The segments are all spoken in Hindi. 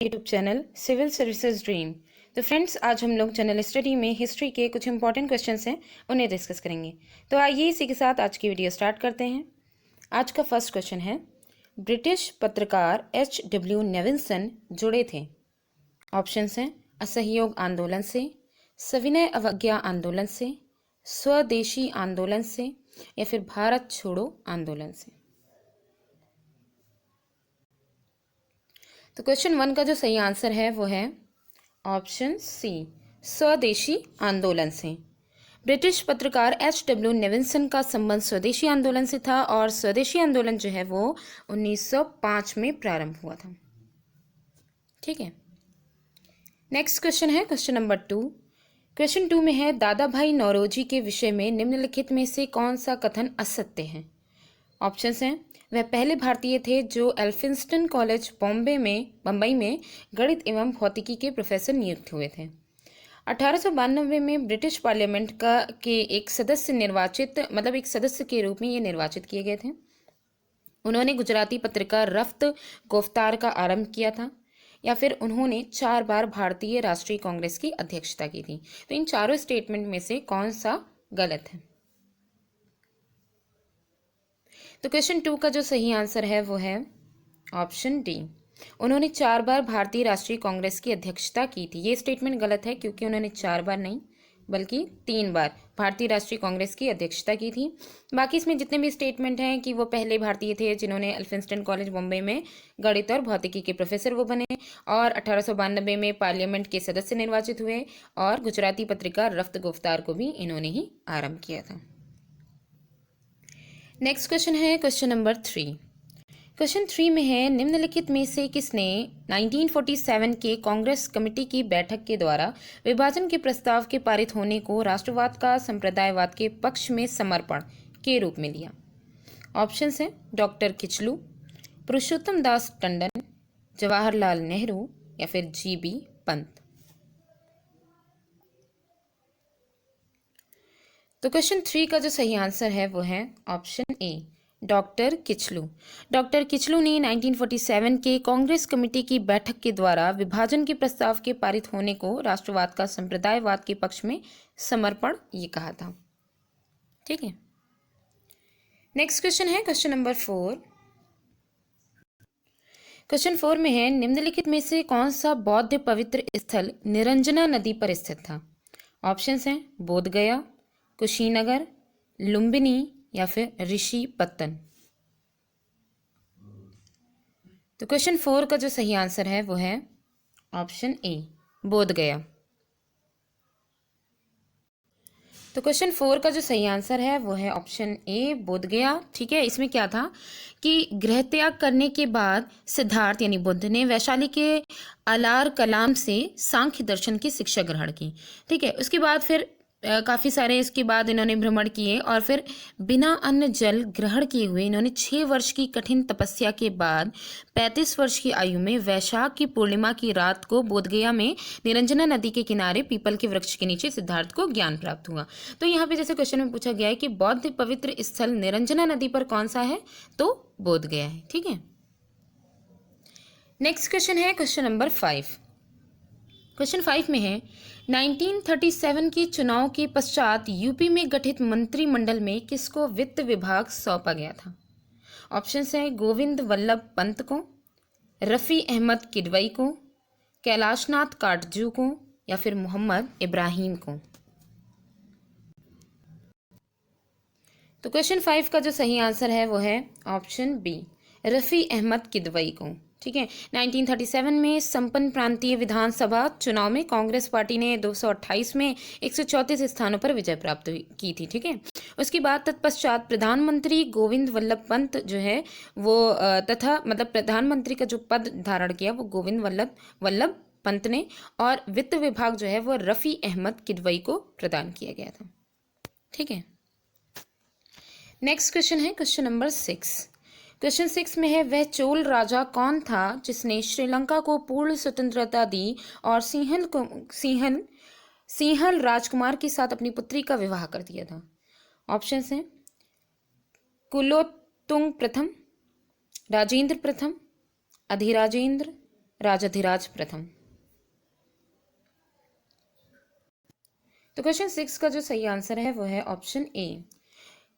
YouTube channel civil services dream. तो फ्रेंड्स, आज हम लोग जनरल स्टडी में हिस्ट्री के कुछ इंपॉर्टेंट क्वेश्चंस हैं, उन्हें डिस्कस करेंगे। तो आइए इसी के साथ आज की वीडियो स्टार्ट करते हैं। आज का फर्स्ट क्वेश्चन है, ब्रिटिश पत्रकार H.W. नेविल्सन जुड़े थे। ऑप्शंस हैं असहयोग आंदोलन से, सविनय अवज्ञा आंदोलन से, स्वदेशी आंदोलन से या फिर भारत छोड़ो आंदोलन से। तो क्वेश्चन 1 का जो सही आंसर है वो है ऑप्शन सी, स्वदेशी आंदोलन से। ब्रिटिश पत्रकार H.W. नेविल्सन का संबंध स्वदेशी आंदोलन से था और स्वदेशी आंदोलन जो है वो 1905 में प्रारंभ हुआ था। ठीक है, नेक्स्ट क्वेश्चन है क्वेश्चन नंबर 2। क्वेश्चन 2 में है, दादा भाई नौरोजी के विषय में निम्नलिखित में से कौन सा कथन असत्य है। ऑप्शंस हैं, वह पहले भारतीय थे जो एल्फिंस्टन कॉलेज बम्बई में गणित एवं भौतिकी के प्रोफेसर नियुक्त हुए थे। 1892 में ब्रिटिश पार्लियामेंट के एक सदस्य के रूप में ये निर्वाचित किए गए थे। उन्होंने गुजराती पत्रिका रफ्त गोफ्तार का आरंभ किया था, या फिर उन्होंने 4 बार भारतीय राष्ट्रीय कांग्रेस की अध्यक्षता की थी। तो इन चारों स्टेटमेंट में से कौन सा गलत है। तो क्वेश्चन 2 का जो सही आंसर है वो है ऑप्शन डी, उन्होंने 4 बार भारतीय राष्ट्रीय कांग्रेस की अध्यक्षता की थी। ये स्टेटमेंट गलत है क्योंकि उन्होंने 4 बार नहीं बल्कि 3 बार भारतीय राष्ट्रीय कांग्रेस की अध्यक्षता की थी। बाकी इसमें जितने भी स्टेटमेंट हैं कि वो पहले भारतीय थे जिन्होंने एल्फिंस्टन कॉलेज बम्बई में गणित और भौतिकी के प्रोफेसर वो बने, और 1892 में पार्लियामेंट के सदस्य निर्वाचित हुए, और गुजराती पत्रिका रफ्त गुफ्तार को भी इन्होंने ही आरंभ किया था। नेक्स्ट क्वेश्चन है क्वेश्चन नंबर 3। क्वेश्चन 3 में है, निम्नलिखित में से किसने 1947 के कांग्रेस कमेटी की बैठक के द्वारा विभाजन के प्रस्ताव के पारित होने को राष्ट्रवाद का संप्रदायवाद के पक्ष में समर्पण के रूप में लिया। ऑप्शंस हैं डॉक्टर किचलू, पुरुषोत्तम दास टंडन, जवाहरलाल नेहरू या फिर G.B. पंत। तो क्वेश्चन 3 का जो सही आंसर है वो है option A, doctor Kichlu. Doctor Kichlu ने 1947 के कांग्रेस कमेटी की बैठक के द्वारा विभाजन के प्रस्ताव के पारित होने को राष्ट्रवाद का संप्रदायवाद के पक्ष में समर्पण ये कहा था। ठीक है, नेक्स्ट क्वेश्चन है क्वेश्चन नंबर 4। क्वेश्चन 4 में है, निम्नलिखित में से कौन सा बौद्ध पवित्र स्थल निरंजना नदी पर स्थित था। ऑप्शंस हैं बोध गया, कुशीनगर, लुम्बिनी या फिर ऋषि पत्तन। तो क्वेश्चन 4 का जो सही आंसर है वो है ऑप्शन ए, बोध गया। तो क्वेश्चन 4 का जो सही आंसर है वो है ऑप्शन ए, बोध गया। ठीक है, इसमें क्या था कि गृह त्याग करने के बाद सिद्धार्थ यानी बुद्ध ने वैशाली के अलार कलाम से सांख्य दर्शन की शिक्षा ग्रहण की। ठीक है, उसके बाद फिर काफ़ी सारे इसके बाद इन्होंने भ्रमण किए, और फिर बिना अन्न जल ग्रहण किए हुए इन्होंने 6 वर्ष की कठिन तपस्या के बाद 35 वर्ष की आयु में वैशाख की पूर्णिमा की रात को बोधगया में निरंजना नदी के किनारे पीपल के वृक्ष के नीचे सिद्धार्थ को ज्ञान प्राप्त हुआ। तो यहाँ पे जैसे क्वेश्चन में पूछा गया है कि बौद्ध पवित्र स्थल निरंजना नदी पर कौन सा है, तो बोधगया है। ठीक है, नेक्स्ट क्वेश्चन है क्वेश्चन नंबर 5। क्वेश्चन 5 में है, 1937 के चुनाव के पश्चात यूपी में गठित मंत्रिमंडल में किसको वित्त विभाग सौंपा गया था। ऑप्शंस हैं गोविंद वल्लभ पंत को, रफ़ी अहमद किदवई को, कैलाशनाथ काटजू को या फिर मोहम्मद इब्राहिम को। तो क्वेश्चन 5 का जो सही आंसर है वो है ऑप्शन बी, रफ़ी अहमद किदवई को। ठीक है, 1937 में संपन्न प्रांतीय विधानसभा चुनाव में कांग्रेस पार्टी ने 228 में 134 स्थानों पर विजय प्राप्त की थी। ठीक है, उसके बाद तत्पश्चात प्रधानमंत्री गोविंद वल्लभ पंत जो है वो प्रधानमंत्री का जो पद धारण किया वो गोविंद वल्लभ पंत ने, और वित्त विभाग जो है वो रफ़ी अहमद किदवई को प्रदान किया गया था। ठीक है, नेक्स्ट क्वेश्चन है क्वेश्चन नंबर 6। क्वेश्चन 6 में है, वह चोल राजा कौन था जिसने श्रीलंका को पूर्ण स्वतंत्रता दी और सिंहल राजकुमार के साथ अपनी पुत्री का विवाह कर दिया था। ऑप्शंस हैं कुलोत्तुंग प्रथम, राजेंद्र प्रथम, अधिराजेंद्र राजाधिराज प्रथम। तो क्वेश्चन 6 का जो सही आंसर है वो है ऑप्शन ए,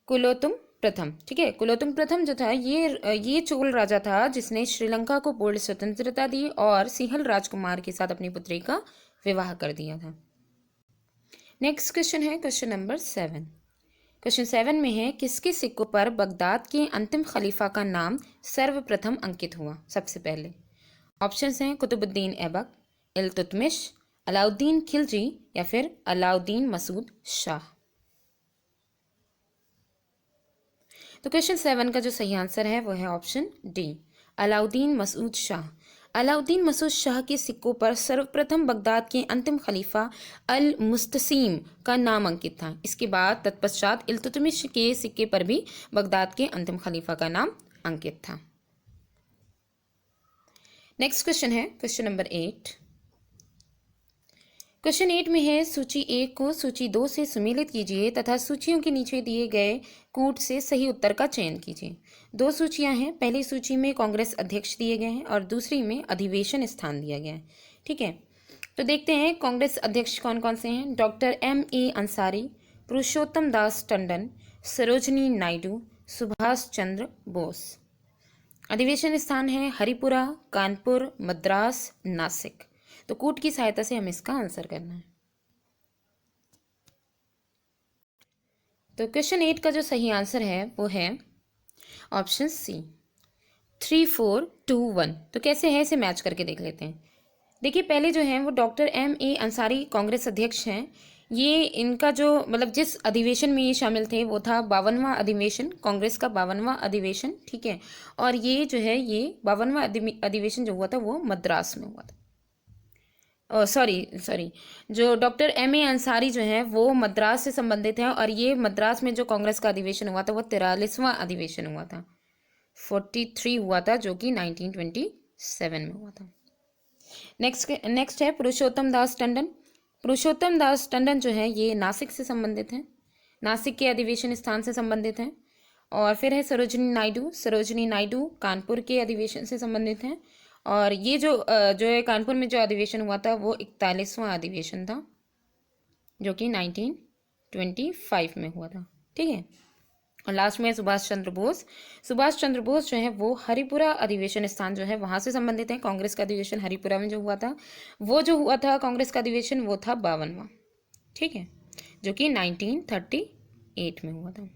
कुलोत्तुंग प्रथम। ठीक है, कुलोत्तुंग प्रथम जो था ये चोल राजा था जिसने श्रीलंका को पूर्ण स्वतंत्रता दी और सिंहल राजकुमार के साथ अपनी पुत्री का विवाह कर दिया था। नेक्स्ट क्वेश्चन है क्वेश्चन नंबर 7। क्वेश्चन 7 में है, किसके सिक्कों पर बगदाद के अंतिम खलीफा का नाम सर्वप्रथम अंकित हुआ सबसे पहले? ऑप्शंस हैं कुतुबुद्दीन ऐबक, इल्तुतमिश, अलाउद्दीन खिलजी या फिर अलाउद्दीन मसूद शाह। तो क्वेश्चन 7 का जो सही आंसर है वो है ऑप्शन डी, अलाउद्दीन मसूद शाह। अलाउद्दीन मसूद शाह के सिक्कों पर सर्वप्रथम बगदाद के अंतिम खलीफा अल मुस्तसीम का नाम अंकित था। इसके बाद तत्पश्चात इल्तुतमिश के सिक्के पर भी बगदाद के अंतिम खलीफा का नाम अंकित था। नेक्स्ट क्वेश्चन है क्वेश्चन नंबर 8। क्वेश्चन 8 में है, सूची 1 को सूची 2 से सुमेलित कीजिए तथा सूचियों के नीचे दिए गए कूट से सही उत्तर का चयन कीजिए। दो सूचियां हैं, पहली सूची में कांग्रेस अध्यक्ष दिए गए हैं और दूसरी में अधिवेशन स्थान दिया गया है। ठीक है, तो देखते हैं कांग्रेस अध्यक्ष कौन कौन से हैं। Doctor M.A. अंसारी, पुरुषोत्तम दास टंडन, सरोजनी नायडू, सुभाष चंद्र बोस। अधिवेशन स्थान है हरिपुरा, कानपुर, मद्रास, नासिक। तो कूट की सहायता से हमें इसका आंसर करना है। तो क्वेश्चन 8 का जो सही आंसर है वो है ऑप्शन सी, 3, 4, 2, 1। तो कैसे है इसे मैच करके देख लेते हैं। देखिए, पहले जो है वो डॉक्टर M.A. अंसारी कांग्रेस अध्यक्ष हैं। ये इनका जो मतलब जिस अधिवेशन में ये शामिल थे वो था 52वां अधिवेशन, कांग्रेस का 52वां अधिवेशन। ठीक है, और ये जो है ये 52वां अधिवेशन जो हुआ था वो मद्रास में हुआ था। सॉरी, जो डॉक्टर M.A. अंसारी जो हैं वो मद्रास से संबंधित हैं और ये मद्रास में जो कांग्रेस का अधिवेशन हुआ था वो 43वां अधिवेशन हुआ था, 43 हुआ था, जो कि 1927 में हुआ था। नेक्स्ट है पुरुषोत्तम दास टंडन। पुरुषोत्तम दास टंडन जो है ये नासिक से संबंधित हैं, नासिक के अधिवेशन स्थान से संबंधित हैं। और फिर है सरोजनी नायडू कानपुर के अधिवेशन से संबंधित हैं। और ये जो है कानपुर में जो अधिवेशन हुआ था वो 41वां अधिवेशन था, जो कि 1925 में हुआ था। ठीक है, और लास्ट में सुभाष चंद्र बोस जो है वो हरिपुरा अधिवेशन स्थान जो है वहाँ से संबंधित है। कांग्रेस का अधिवेशन हरिपुरा में जो हुआ था कांग्रेस का अधिवेशन वो था 52वां। ठीक है, जो कि 1938 में हुआ था।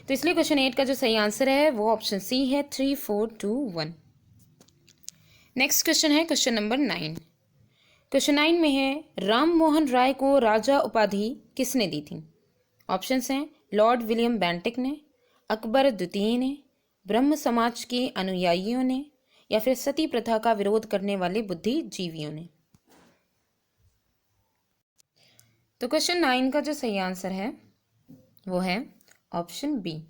तो इसलिए क्वेश्चन 8 का जो सही आंसर है वो ऑप्शन सी है, 3, 4, 2, 1। नेक्स्ट क्वेश्चन है क्वेश्चन नंबर 9। क्वेश्चन 9 में है, राम मोहन राय को राजा उपाधि किसने दी थी? ऑप्शंस हैं लॉर्ड विलियम बेंटिक ने, अकबर द्वितीय ने, ब्रह्म समाज के अनुयायियों ने या फिर सती प्रथा का विरोध करने वाले बुद्धिजीवियों ने। तो क्वेश्चन 9 का जो सही आंसर है वो है ऑप्शन बी,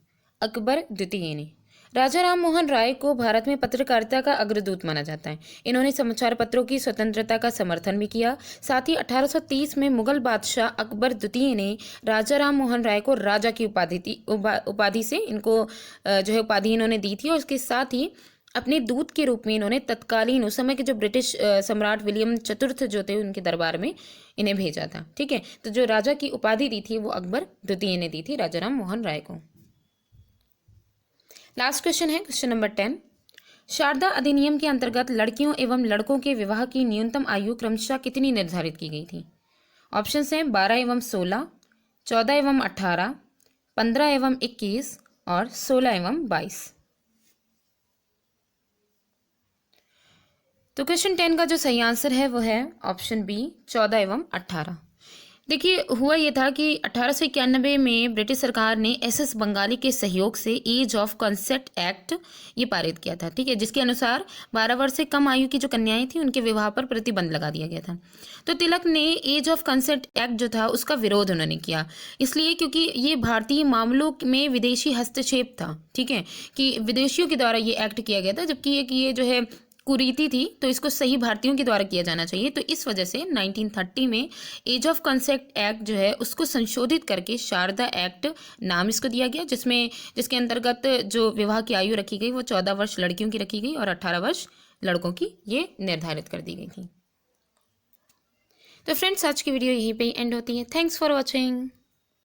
अकबर द्वितीय ने। राजा राम मोहन राय को भारत में पत्रकारिता का अग्रदूत माना जाता है। इन्होंने समाचार पत्रों की स्वतंत्रता का समर्थन भी किया। साथ ही 1830 में मुगल बादशाह अकबर द्वितीय ने राजा राम मोहन राय को राजा की उपाधि से इनको जो है उपाधि इन्होंने दी थी। और इसके साथ ही अपने दूत के रूप में इन्होंने तत्कालीन उस समय के जो ब्रिटिश सम्राट विलियम चतुर्थ जो थे उनके दरबार में इन्हें भेजा था। ठीक है, तो जो राजा की उपाधि दी थी वो अकबर द्वितीय ने दी थी राजा राम मोहन राय को। लास्ट क्वेश्चन है क्वेश्चन नंबर 10। शारदा अधिनियम के अंतर्गत लड़कियों एवं लड़कों के विवाह की न्यूनतम आयु क्रमशः कितनी निर्धारित की गई थी? ऑप्शंस हैं 12 एवं 16, 14 एवं 18, 15 एवं 21 और 16 एवं 22। तो क्वेश्चन 10 का जो सही आंसर है वो है ऑप्शन बी, 14 एवं 18। देखिए, हुआ ये था कि 1891 में ब्रिटिश सरकार ने SS बंगाली के सहयोग से एज ऑफ कंसेंट एक्ट ये पारित किया था। ठीक है, जिसके अनुसार 12 वर्ष से कम आयु की जो कन्याएं थी उनके विवाह पर प्रतिबंध लगा दिया गया था। तो तिलक ने एज ऑफ कंसेंट एक्ट जो था उसका विरोध उन्होंने किया, इसलिए क्योंकि ये भारतीय मामलों में विदेशी हस्तक्षेप था। ठीक है, कि विदेशियों के द्वारा ये एक्ट किया गया था, जबकि ये जो है कुरीति थी, तो इसको सही भारतीयों के द्वारा किया जाना चाहिए। तो इस वजह से 1930 में एज ऑफ कंसेंट एक्ट जो है उसको संशोधित करके शारदा एक्ट नाम इसको दिया गया, जिसके अंतर्गत जो विवाह की आयु रखी गई वो 14 वर्ष लड़कियों की रखी गई और 18 वर्ष लड़कों की ये निर्धारित कर दी गई थी। तो फ्रेंड्स, आज की वीडियो यहीं पे एंड होती है। Thanks for watching.